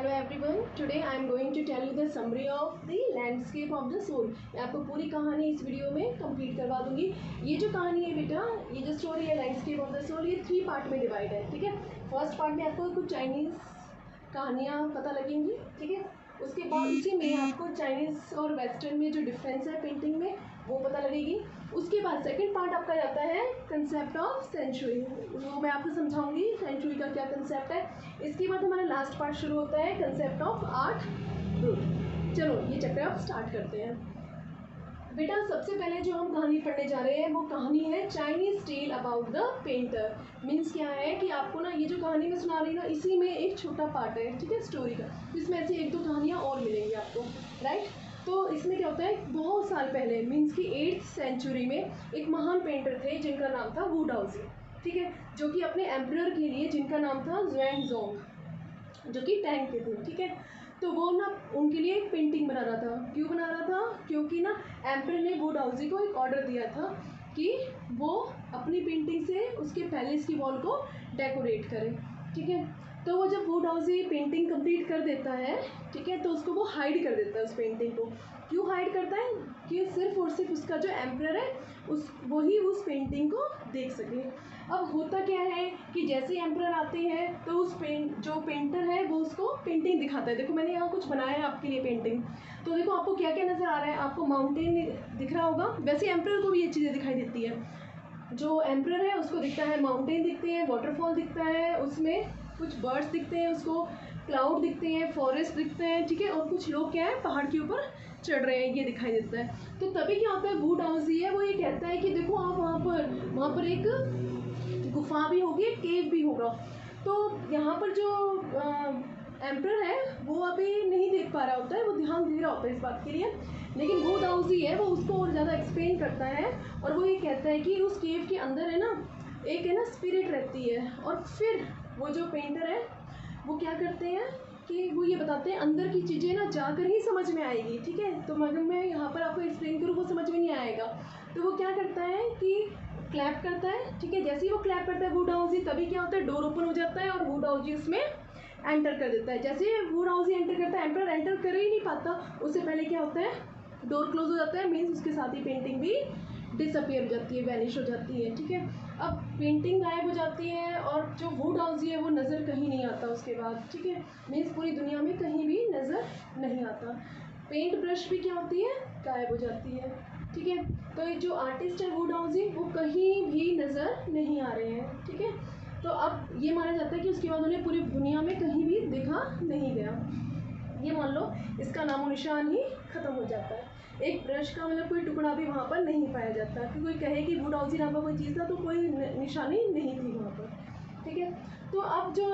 Hello everyone. Today I am going to tell you the summary of the landscape of the soul. मैं आपको पूरी कहानी इस video में कंप्लीट करवा दूंगी. ये जो कहानी है बेटा, ये जो स्टोरी है लैंडस्केप ऑफ द सोल, ये 3 पार्ट में डिवाइड है. ठीक है. फर्स्ट पार्ट में आपको कुछ चाइनीज़ कहानियाँ पता लगेंगी. ठीक है. उसके बाद उसी में आपको चाइनीज़ और वेस्टर्न में जो डिफरेंस है पेंटिंग में वो पता लगेगी. उसके बाद सेकंड पार्ट आपका जाता है कंसेप्ट ऑफ सेंचुरी. वो मैं आपको समझाऊंगी सेंचुरी का क्या कंसेप्ट है. इसके बाद हमारा लास्ट पार्ट शुरू होता है कंसेप्ट ऑफ आर्ट ग्रुप. चलो ये चैप्टर आप स्टार्ट करते हैं. बेटा सबसे पहले जो हम कहानी पढ़ने जा रहे हैं वो कहानी है Chinese tale about the painter. Means क्या है कि आपको ना ये जो कहानी मैं सुना रही हूँ ना, इसी में एक छोटा पार्ट है. ठीक है, स्टोरी का. इसमें ऐसी 1-2 कहानियाँ और मिलेंगी आपको. राइट. तो इसमें क्या होता है, बहुत साल पहले मीन्स कि 8th सेंचुरी में एक महान पेंटर थे जिनका नाम था वू डाओजी. ठीक है, जो कि अपने एम्परर के लिए, जिनका नाम था ज़ुआंगज़ोंग, जो कि टैंग के थे. ठीक है. तो वो ना उनके लिए एक पेंटिंग बना रहा था. क्यों बना रहा था? क्योंकि ना एम्परर ने वू डाओजी को एक ऑर्डर दिया था कि वो अपनी पेंटिंग से उसके पैलेस की वॉल को डेकोरेट करे. ठीक है. तो वो जब वू डाओजी पेंटिंग कंप्लीट कर देता है, ठीक है, तो उसको वो हाइड कर देता है उस पेंटिंग को. क्यों हाइड करता है? कि सिर्फ और सिर्फ उसका जो एम्परर है वही उस पेंटिंग को देख सके. अब होता क्या है कि जैसे एम्परर आते हैं तो उस जो पेंटर है वो उसको पेंटिंग दिखाता है. देखो मैंने यहाँ कुछ बनाया है आपके लिए पेंटिंग. तो देखो आपको क्या क्या नज़र आ रहा है. आपको माउंटेन दिख रहा होगा. वैसे एम्परर को भी ये चीज़ें दिखाई देती है. जो एम्परर है उसको दिखता है माउंटेन दिखते हैं, वाटरफॉल दिखता है, उसमें कुछ बर्ड्स दिखते हैं, उसको क्लाउड दिखते हैं, फॉरेस्ट दिखते हैं. ठीक है. और कुछ लोग क्या है पहाड़ के ऊपर चढ़ रहे हैं, ये दिखाई देता है. तो तभी क्या होता है, वू डाओजी है वो ये कहता है कि देखो आप वहाँ पर एक गुफा भी होगी, एक केव भी होगा. तो यहाँ पर जो एम्परर है वो अभी नहीं देख पा रहा होता है, वो ध्यान दे रहा होता है इस बात के लिए. लेकिन वू डाओजी है वो उसको और ज़्यादा एक्सप्लेन करता है और वो ये कहता है कि उस केव के अंदर है ना एक है ना स्पिरिट रहती है. और फिर वो जो पेंटर है वो क्या करते हैं कि वो ये बताते हैं अंदर की चीज़ें ना जाकर ही समझ में आएगी. ठीक है. तो मगर मैं यहाँ पर आपको एक्सप्लेन करूँ वो समझ में नहीं आएगा. तो वो क्या करता है कि क्लैप करता है. ठीक है. जैसे ही वो क्लैप करता है वू डाओजी, तभी क्या होता है डोर ओपन हो जाता है और वू डाओजी उसमें एंटर कर देता है. जैसे वू डाओजी एंटर करता है, एम्परर एंटर कर ही नहीं पाता. उससे पहले क्या होता है, डोर क्लोज हो जाता है. मीन्स उसके साथ ही पेंटिंग भी डिसअपियर हो जाती है, वैनिश हो जाती है. ठीक है. अब पेंटिंग गायब हो जाती है और जो वू डाओजी है वो नज़र कहीं नहीं आता उसके बाद. ठीक है. मीन्स पूरी दुनिया में कहीं भी नज़र नहीं आता. पेंट ब्रश भी क्या होती है, गायब हो जाती है. ठीक है. तो ये जो आर्टिस्ट है वू डाओजी वो कहीं भी नज़र नहीं आ रहे हैं. ठीक है. तो अब ये माना जाता है कि उसके बाद उन्हें पूरी दुनिया में कहीं भी देखा नहीं गया. ये मान लो इसका नामो निशान ही ख़त्म हो जाता है. एक ब्रश का मतलब कोई टुकड़ा भी वहाँ पर नहीं पाया जाता. कि कोई कहे कि वू डाओजी नाम का कोई चीज़ था तो कोई निशानी नहीं थी वहाँ पर. ठीक है. तो अब जो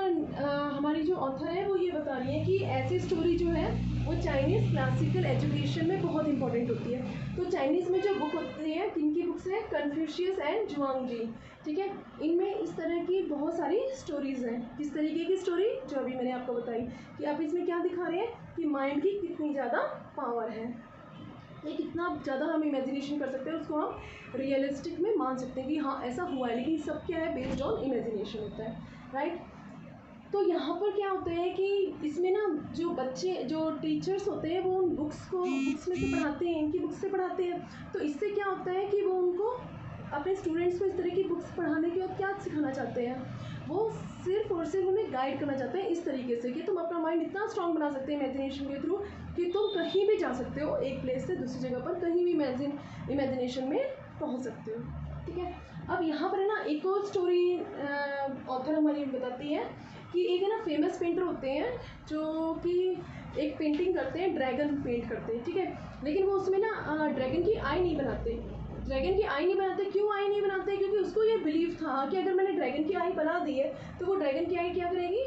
हमारी जो ऑथर है वो ये बता रही है कि ऐसी स्टोरी जो है वो चाइनीज़ क्लासिकल एजुकेशन में बहुत इंपॉर्टेंट होती है. तो चाइनीज़ में जो बुक होती है, किनकी बुक्स है, कन्फ्यूशियस एंड जुआंगजी. ठीक है. इनमें इस तरह की बहुत सारी स्टोरीज़ हैं. किस तरीके की स्टोरी? जो अभी मैंने आपको बताई कि आप इसमें क्या दिखा रहे हैं कि माइंड की कितनी ज़्यादा पावर है, ये कितना ज़्यादा हम इमेजिनेशन कर सकते हैं, उसको हम रियलिस्टिक में मान सकते हैं कि हाँ ऐसा हुआ है. लेकिन सब क्या है, बेस्ड ऑन इमेजिनेशन होता है. राइट. तो यहाँ पर क्या होता है कि इसमें ना जो बच्चे, जो टीचर्स होते हैं वो उन बुक्स में से पढ़ाते हैं, इनकी बुक्स से पढ़ाते हैं. तो इससे क्या होता है कि वो उनको अपने स्टूडेंट्स को इस तरह की बुक्स पढ़ाने के बाद क्या सिखाना चाहते हैं, वो सिर्फ और सिर्फ उन्हें गाइड करना चाहते हैं इस तरीके से कि तुम अपना माइंड इतना स्ट्रांग बना सकते हैं इमेजिनेशन के थ्रू कि तुम कहीं भी जा सकते हो, एक प्लेस से दूसरी जगह पर कहीं भी इमेजिनेशन में पहुंच सकते हो. ठीक है. अब यहाँ पर है ना एक और स्टोरी ऑथर हमारी बताती है कि एक है ना फेमस पेंटर होते हैं जो कि एक पेंटिंग करते हैं, ड्रैगन पेंट करते हैं. ठीक है. लेकिन वो उसमें ना ड्रैगन की आई नहीं बनाते. ड्रैगन की आई नहीं बनाते. क्यों आई नहीं बनाते? क्योंकि उसको ये बिलीव था कि अगर मैंने ड्रैगन की आई बना दी है तो वो ड्रैगन की आई क्या करेगी,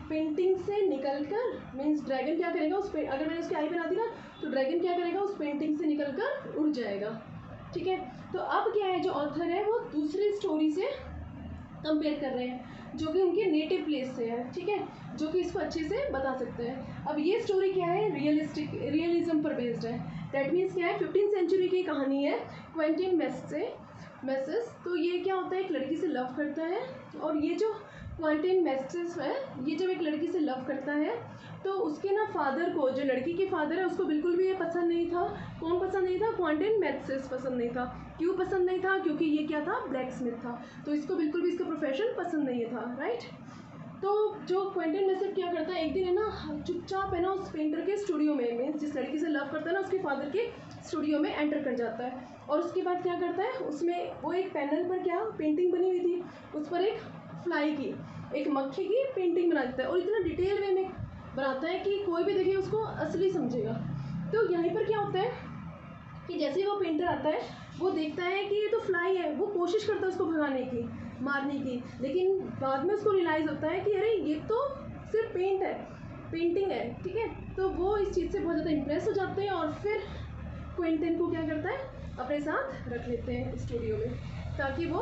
पेंटिंग से निकल कर, मीन्स ड्रैगन क्या करेगा अगर मैंने उसकी आई बना दी ना तो ड्रैगन क्या करेगा, उस पेंटिंग से निकल कर उड़ जाएगा. ठीक है. तो अब क्या है, जो ऑथर है वो दूसरी स्टोरी से कंपेयर कर रहे हैं जो कि उनके नेटिव प्लेस से है. ठीक है. जो कि इसको अच्छे से बता सकते हैं. अब ये स्टोरी क्या है, रियलिज्म पर बेस्ड है. दैट मीन्स क्या है, 15th सेंचुरी की कहानी है, क्वेंटिन मैसेस. तो ये क्या होता है, एक लड़की से लव करता है और ये जो क्वांटिन मैस्टिस है, ये जब एक लड़की से लव करता है तो उसके ना फादर को, जो लड़की के फादर है, उसको बिल्कुल भी ये पसंद नहीं था। कौन पसंद नहीं था? क्वांटिन मैस्टिस पसंद नहीं था। क्यों पसंद नहीं था? क्योंकि ये क्या था? ब्लैक स्मिथ था, तो इसको बिल्कुल भी इसका प्रोफेशन पसंद नहीं था, राइट। तो जो क्वेंटिन मैसेट क्या करता है, एक दिन है ना चुपचाप है ना उस पेंटर के स्टूडियो में जिस लड़की से लव करता है ना, उसके फादर के स्टूडियो में एंटर कर जाता है। और उसके बाद क्या करता है, उसमें वो एक पैनल पर क्या पेंटिंग बनी हुई थी, उस पर एक फ्लाई की, एक मक्खी की पेंटिंग बना देता है, और इतना डिटेल वे में बनाता है कि कोई भी देखे उसको असली समझेगा। तो यहीं पर क्या होता है कि जैसे ही वो पेंटर आता है, वो देखता है कि ये तो फ्लाई है, वो कोशिश करता है उसको भगाने की, मारने की, लेकिन बाद में उसको रियलाइज़ होता है कि अरे ये तो सिर्फ पेंटिंग है, ठीक है। तो वो इस चीज़ से बहुत ज़्यादा इम्प्रेस हो जाते हैं, और फिर क्विंटन को क्या करता है, अपने साथ रख लेते हैं स्टूडियो में, ताकि वो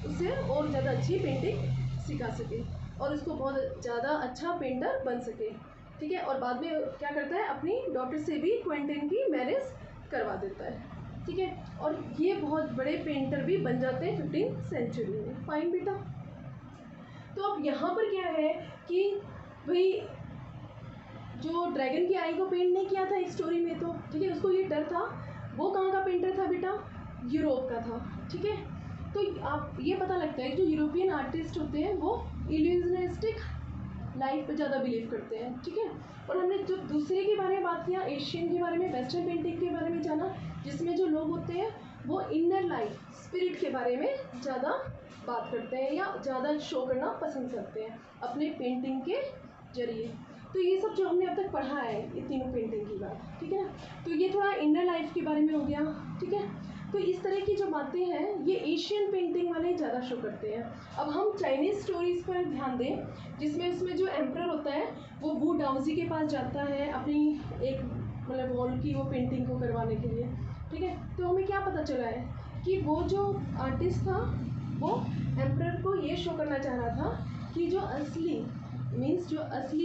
उसे और ज़्यादा अच्छी पेंटिंग सिखा सके और उसको बहुत ज़्यादा अच्छा पेंटर बन सके, ठीक है। और बाद में क्या करता है, अपनी डॉटर से भी क्विंटन की मैरिज करवा देता है, ठीक है। और ये बहुत बड़े पेंटर भी बन जाते हैं 15th सेंचुरी में। फाइन बेटा। तो अब यहाँ पर क्या है कि भाई जो ड्रैगन की आई को पेंट नहीं किया था एक स्टोरी में, तो ठीक है, उसको ये डर था। वो कहाँ का पेंटर था बेटा? यूरोप का था, ठीक है। तो आप ये पता लगता है कि जो यूरोपियन आर्टिस्ट होते हैं वो इल्यूजनिस्टिक लाइफ पे ज़्यादा बिलीव करते हैं, ठीक है। और हमने जो दूसरे के बारे में बात किया, एशियन के बारे में, वेस्टर्न पेंटिंग के बारे में जाना, जिसमें जो लोग होते हैं वो इनर लाइफ, स्पिरिट के बारे में ज़्यादा बात करते हैं या ज़्यादा शो करना पसंद करते हैं अपने पेंटिंग के जरिए। तो ये सब जो हमने अब तक पढ़ा है, ये तीनों पेंटिंग की बात, ठीक है ना। तो ये थोड़ा इनर लाइफ के बारे में हो गया, ठीक है। तो इस तरह की जो बातें हैं ये एशियन पेंटिंग वाले ज़्यादा शो करते हैं। अब हम चाइनीज़ स्टोरीज़ पर ध्यान दें, जिसमें उसमें जो एम्परर होता है वो वू डाउजी के पास जाता है अपनी एक मतलब वॉल की वो पेंटिंग को करवाने के लिए, ठीक है। तो हमें क्या पता चला है कि वो जो आर्टिस्ट था वो एम्परर को ये शो करना चाह रहा था कि जो असली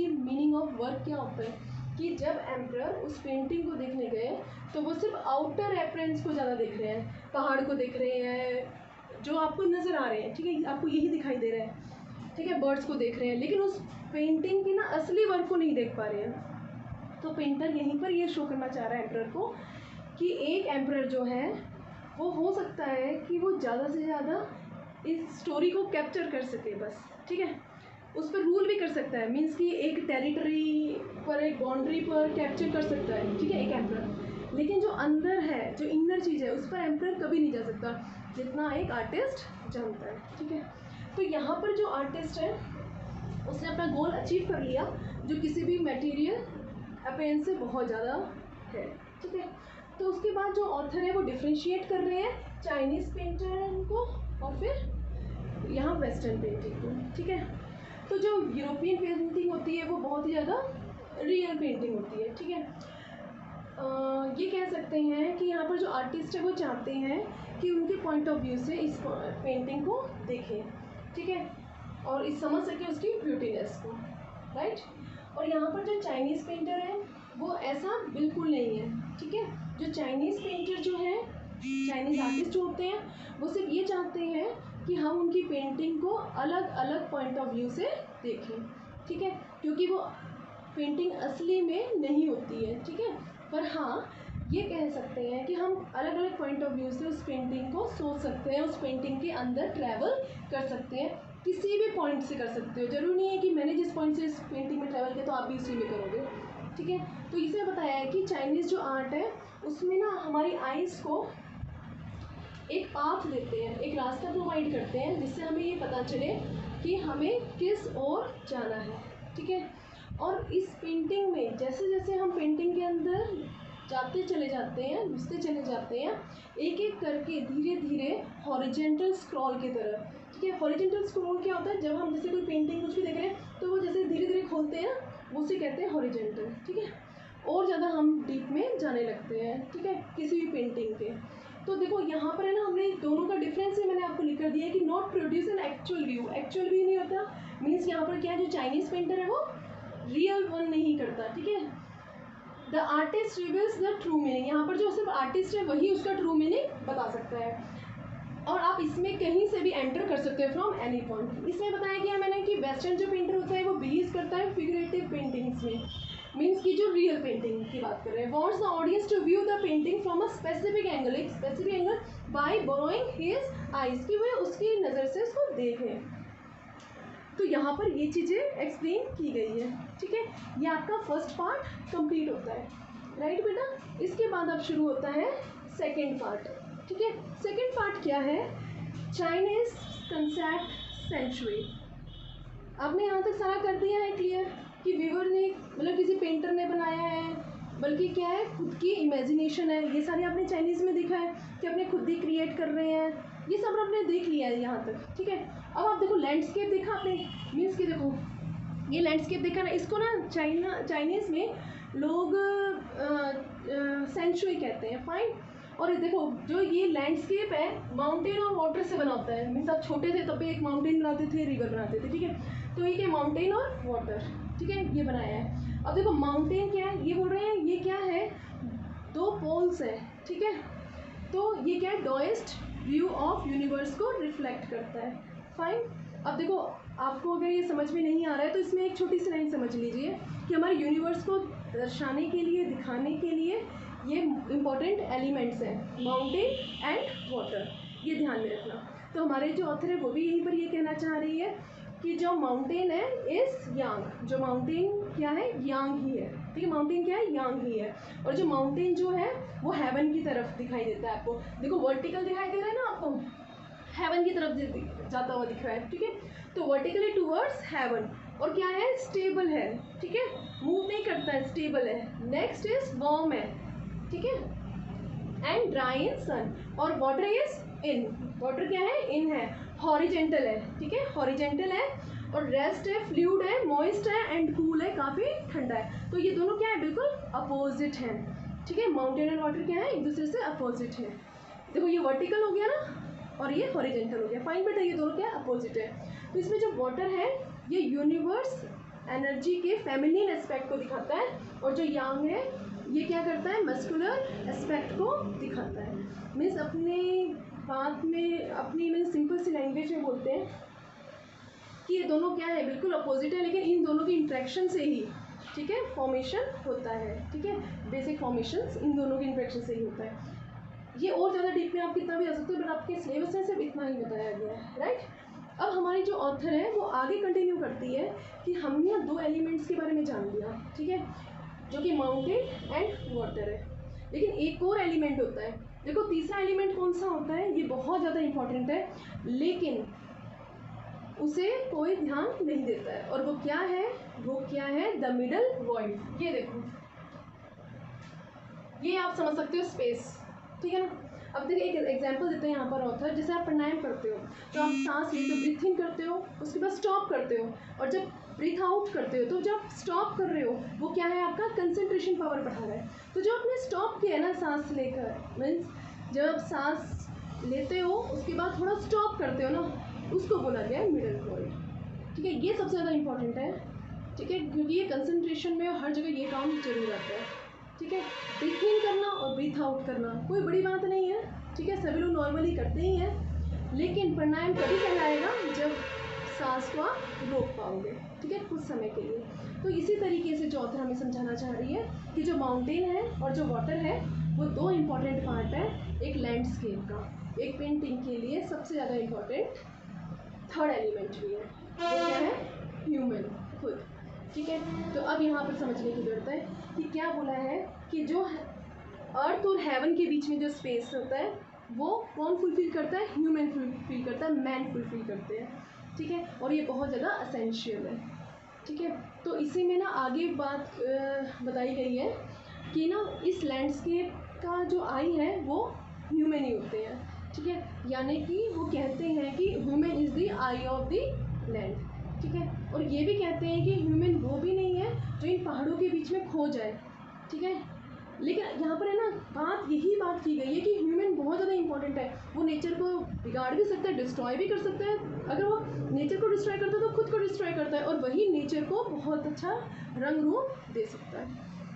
मीनिंग ऑफ वर्क क्या होता है, कि जब एम्परर उस पेंटिंग को देखने गए तो वो सिर्फ आउटर एपरेंस को ज़्यादा देख रहे हैं, पहाड़ को देख रहे हैं जो आपको नज़र आ रहे हैं, ठीक है, आपको यही दिखाई दे रहा है, ठीक है, बर्ड्स को देख रहे हैं, लेकिन उस पेंटिंग की ना असली वर्क को नहीं देख पा रहे हैं। तो पेंटर यहीं पर ये शो करना चाह रहा है एम्परर को कि एक एम्परर जो है वो हो सकता है कि वो ज़्यादा से ज़्यादा इस स्टोरी को कैप्चर कर सके बस, ठीक है, उस पर रूल भी कर सकता है, मीन्स कि एक टेरिटरी पर, एक बाउंड्री पर कैप्चर कर सकता है, ठीक है, एक एम्परर। लेकिन जो अंदर है, जो इनर चीज़ है, उस पर एम्परर कभी नहीं जा सकता जितना एक आर्टिस्ट जानता है, ठीक है। तो यहाँ पर जो आर्टिस्ट है उसने अपना गोल अचीव कर लिया, जो किसी भी मटेरियल अपीयरेंस से बहुत ज़्यादा है, ठीक है। तो उसके बाद जो ऑथर है वो डिफ्रेंशिएट कर रहे हैं चाइनीज़ पेंटर को और फिर यहाँ वेस्टर्न पेंटिंग को, ठीक है। तो जो यूरोपियन पेंटिंग होती है वो बहुत ही ज़्यादा रियल पेंटिंग होती है, ठीक है। ये कह सकते हैं कि यहाँ पर जो आर्टिस्ट है वो चाहते हैं कि उनके पॉइंट ऑफ व्यू से इस पेंटिंग को देखें, ठीक है, और इस समझ सके उसकी ब्यूटीनेस को, राइट। और यहाँ पर जो चाइनीज़ पेंटर है वो ऐसा बिल्कुल नहीं है, ठीक है। जो चाइनीज़ पेंटर जो है, चाइनीज़ आर्टिस्ट जो होते हैं वो सिर्फ ये चाहते हैं कि हम उनकी पेंटिंग को अलग अलग पॉइंट ऑफ व्यू से देखें, ठीक है, क्योंकि वो पेंटिंग असली में नहीं होती है, ठीक है। पर हाँ, ये कह सकते हैं कि हम अलग अलग पॉइंट ऑफ व्यू से उस पेंटिंग को सोच सकते हैं, उस पेंटिंग के अंदर ट्रैवल कर सकते हैं, किसी भी पॉइंट से कर सकते हो। जरूरी नहीं है कि मैंने जिस पॉइंट से इस पेंटिंग में ट्रैवल किया तो आप भी उसी में करोगे, ठीक है। तो इसे बताया है कि चाइनीज़ जो आर्ट है उसमें ना हमारी आइज़ को एक पाथ देते हैं, एक रास्ता प्रोवाइड करते हैं, जिससे हमें ये पता चले कि हमें किस ओर जाना है, ठीक है। और इस पेंटिंग में जैसे जैसे हम पेंटिंग के अंदर जाते चले जाते हैं, घुसते चले जाते हैं, एक एक करके धीरे धीरे हॉरिजेंटल स्क्रॉल की तरह, ठीक है। हॉरिजेंटल स्क्रॉल क्या होता है? जब हम जैसे कोई पेंटिंग कुछ भी देख रहे हैं तो वो जैसे धीरे धीरे खोलते हैं, वो उसे कहते हैं हॉरिजेंटल, ठीक है। और ज़्यादा हम डीप में जाने लगते हैं, ठीक है, किसी भी पेंटिंग के। तो देखो यहाँ पर है ना, हमने दोनों का डिफरेंस ही मैंने आपको लिख कर दिया है कि not produce an actual view. Actual view नहीं होता, मीन्स यहाँ पर क्या है, जो चाइनीज़ पेंटर है वो रियल वन नहीं करता, ठीक है। The artist reveals the true meaning, यहाँ पर जो सिर्फ आर्टिस्ट है वही उसका ट्रू मीनिंग बता सकता है। और आप इसमें कहीं से भी एंटर कर सकते हो फ्रॉम एनी पॉइंट। इसमें बताया गया है मैंने कि वेस्टर्न जो पेंटर होता है वो बिलीव करता है फिगरेटिव पेंटिंग्स में, मीन्स की जो रियल पेंटिंग की बात कर रहे हैं। Wants the audience to view the painting from a specific angle, एक specific angle by borrowing his eyes, कि वह उसकी नज़र से उसको देखें। तो यहाँ पर ये चीज़ें एक्सप्लेन की गई है, ठीक है। ये आपका फर्स्ट पार्ट कंप्लीट होता है, राइट बेटा। इसके बाद अब शुरू होता है सेकंड पार्ट, ठीक है। सेकंड पार्ट क्या है, चाइनीज कंसेप्ट सेंचुरी। आपने यहाँ तक सारा कर दिया है क्लियर कि वीवर ने मतलब किसी पेंटर ने बनाया है, बल्कि क्या है खुद की इमेजिनेशन है। ये सारे आपने चाइनीज़ में देखा है कि अपने खुद ही क्रिएट कर रहे हैं, ये सब आपने देख लिया है यहाँ तक, ठीक है। अब आप देखो लैंडस्केप देखा आपने, मीन्स कि देखो ये लैंडस्केप देखा ना, इसको ना चाइनीज़ में लोग सेंचुरी कहते हैं, फाइन। और देखो जो ये लैंडस्केप है माउंटेन और वाटर से बना होता है, मीन्स आप छोटे थे तब भी एक माउंटेन बनाते थे, रिवर बनाते थे, ठीक है। तो ये क्या माउंटेन और वाटर, ठीक है, ये बनाया है। अब देखो माउंटेन क्या है, ये बोल रहे हैं ये क्या है, दो पोल्स है, ठीक है। तो ये क्या है, डॉएस्ट व्यू ऑफ यूनिवर्स को रिफ्लेक्ट करता है, फाइन। अब देखो आपको अगर ये समझ में नहीं आ रहा है तो इसमें एक छोटी सी लाइन समझ लीजिए कि हमारे यूनिवर्स को दर्शाने के लिए, दिखाने के लिए ये इम्पॉर्टेंट एलिमेंट्स हैं, माउंटेन एंड वाटर, ये ध्यान में रखना। तो हमारे जो ऑथर है वो भी यहीं पर ये कहना चाह रही है कि जो माउंटेन है इज यांग, जो माउंटेन क्या है यांग ही है, ठीक है। माउंटेन क्या है यांग ही है, और जो माउंटेन जो है वो हेवन की तरफ दिखाई देता है आपको। देखो वर्टिकल दिखाई दे रहा है ना आपको, हेवन की तरफ जाता हुआ दिख रहा है, ठीक है। तो वर्टिकली टूवर्ड्स हेवन, और क्या है स्टेबल है, ठीक है, मूव नहीं करता है, स्टेबल है। नेक्स्ट इज वार्म है, ठीक है, एंड ड्राई इन सन, और वाटर इज इन, वाटर क्या है इन है। हॉरिजेंटल है, ठीक है, हॉरिजेंटल है, और रेस्ट है, फ्लूइड है, मॉइस्ट है, एंड कूल है, काफ़ी ठंडा है। तो ये दोनों क्या है बिल्कुल अपोजिट हैं, ठीक है। माउंटेन एंड वाटर क्या है एक दूसरे से अपोजिट है। देखो ये वर्टिकल हो गया ना और ये हॉरिजेंटल हो गया, फाइन बेटा, ये दोनों क्या अपोजिट है। तो इसमें जो वाटर है ये यूनिवर्स एनर्जी के फेमिनिन एस्पेक्ट को दिखाता है, और जो यांग है ये क्या करता है मस्कुलर एस्पेक्ट को दिखाता है। मीन्स अपने बात में अपनी मीन्स सिंपल सी लैंग्वेज में बोलते हैं कि ये दोनों क्या है बिल्कुल अपोजिट है, लेकिन इन दोनों की इंट्रैक्शन से ही, ठीक है, फॉर्मेशन होता है, ठीक है। बेसिक फॉर्मेशन इन दोनों के इंट्रैक्शन से ही होता है। ये और ज़्यादा डीप में आप कितना भी आ सकते हो, बट आपके सिलेबस में सिर्फ इतना ही बताया गया है, राइट। अब हमारी जो ऑथर है वो आगे कंटिन्यू करती है कि हमने दो एलिमेंट्स के बारे में जान लिया, ठीक है, जो कि माउंटेन एंड वाटर है, लेकिन एक और एलिमेंट होता है। देखो तीसरा एलिमेंट कौन सा होता है, ये बहुत ज़्यादा इंपॉर्टेंट है, लेकिन उसे कोई ध्यान नहीं देता है, और वो क्या है, वो क्या है द मिडल वॉइड। ये देखो, ये आप समझ सकते हो स्पेस, ठीक है ना। अब देखिए एक एग्जांपल देते हैं यहाँ पर ऑथर, जैसे आप प्राणायाम करते हो तो आप सांस लेते हो, ब्रीथ इन करते हो, उसके बाद स्टॉप करते हो, और जब ब्रीथ आउट करते हो तो जब स्टॉप कर रहे हो वो क्या है आपका कंसंट्रेशन पावर बढ़ा रहा है। तो जो आपने स्टॉप किया है ना सांस लेकर, मीन्स जब आप सांस लेते हो उसके बाद थोड़ा स्टॉप करते हो ना, उसको बोला गया है मिडल वॉइड, ठीक है। ये सबसे ज़्यादा इंपॉर्टेंट है, ठीक है, क्योंकि ये कंसंट्रेशन में हर जगह ये काम जरूर आता है, ठीक है। ब्रीथ इन करना और ब्रीथ आउट करना कोई बड़ी बात नहीं है, ठीक है, सभी लोग नॉर्मली करते ही हैं, लेकिन प्राणायाम कभी कहलाएगा जब सांस को आप रोक पाओगे, ठीक है, कुछ समय के लिए। तो इसी तरीके से जो ऑथर हमें समझाना चाह रही है कि जो माउंटेन है और जो वाटर है वो दो इम्पॉर्टेंट पार्ट है एक लैंडस्केप का। एक पेंटिंग के लिए सबसे ज़्यादा इम्पॉर्टेंट थर्ड एलिमेंट भी है, वो क्या है ह्यूमन खुद, ठीक है। तो अब यहाँ पर समझने की जरूरत है कि क्या बोला है कि जो अर्थ और हेवन के बीच में जो स्पेस होता है वो कौन फुलफिल करता है, ह्यूमन फुलफिल करता है, मैन फुलफिल करते हैं, ठीक है। और ये बहुत ज़्यादा असेंशियल है, ठीक है। तो इसी में ना आगे बात बताई गई है कि ना इस लैंडस्केप का जो आई है वो ह्यूमन ही होते हैं, ठीक है। यानी कि वो कहते हैं कि human is the I of the land, ठीक है। और ये भी कहते हैं कि ह्यूमन वो भी नहीं है जो इन पहाड़ों के बीच में खो जाए, ठीक है। लेकिन यहाँ पर है ना यही बात की गई है कि ह्यूमन बहुत ज़्यादा इंपॉर्टेंट है, वो नेचर को बिगाड़ भी सकता है, डिस्ट्रॉय भी कर सकता है। अगर वो नेचर को डिस्ट्रॉय करता है तो खुद को डिस्ट्रॉय करता है, और वही नेचर को बहुत अच्छा रंग रूप दे सकता है,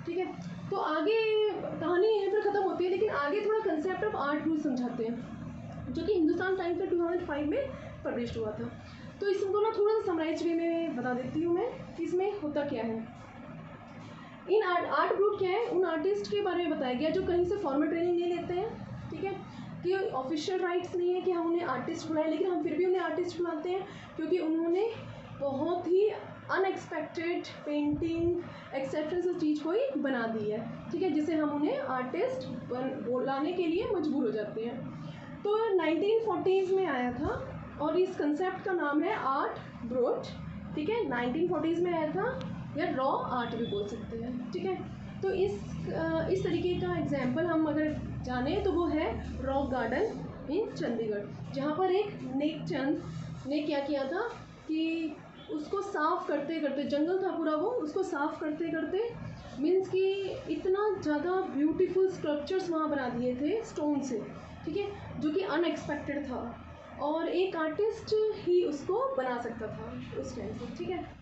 ठीक है। तो आगे कहानी यहीं पर ख़त्म होती है, लेकिन आगे थोड़ा कंसेप्ट ऑफ आर्ट रूल समझाते हैं। जो कि हिंदुस्तान टाइम्स में 2005 में पब्लिश हुआ था। तो इसको ना थोड़ा सा समराइज वे में बता देती हूँ मैं कि इसमें होता क्या है। इन आर्ट ब्रूट क्या है, उन आर्टिस्ट के बारे में बताया गया जो कहीं से फॉर्मल ट्रेनिंग नहीं लेते हैं, ठीक है, कि ऑफिशियल राइट्स नहीं है कि हम उन्हें आर्टिस्ट बुलाएं, लेकिन हम फिर भी उन्हें आर्टिस्ट बुलाते हैं क्योंकि उन्होंने बहुत ही अनएक्सपेक्टेड पेंटिंग एक्सेप्टेंस उस चीज़ को ही बना दी है, ठीक है, जिसे हम उन्हें आर्टिस्ट बुलाने के लिए मजबूर हो जाते हैं। तो 1940s में आया था और इस कंसेप्ट का नाम है आर्ट ब्रूट, ठीक है, 1940s में आया था, या रॉ आर्ट भी बोल सकते हैं, ठीक है। तो इस तरीके का एग्जाम्पल हम अगर जाने तो वो है रॉक गार्डन इन चंडीगढ़, जहाँ पर एक नेकचंद ने क्या किया था कि उसको साफ़ करते करते, जंगल था पूरा वो, उसको साफ़ करते करते मीन्स कि इतना ज़्यादा ब्यूटीफुल स्कल्पचर्स वहाँ बना दिए थे स्टोन से, ठीक है, जो कि अनएक्सपेक्टेड था और एक आर्टिस्ट ही उसको बना सकता था उस टाइम पर, ठीक है।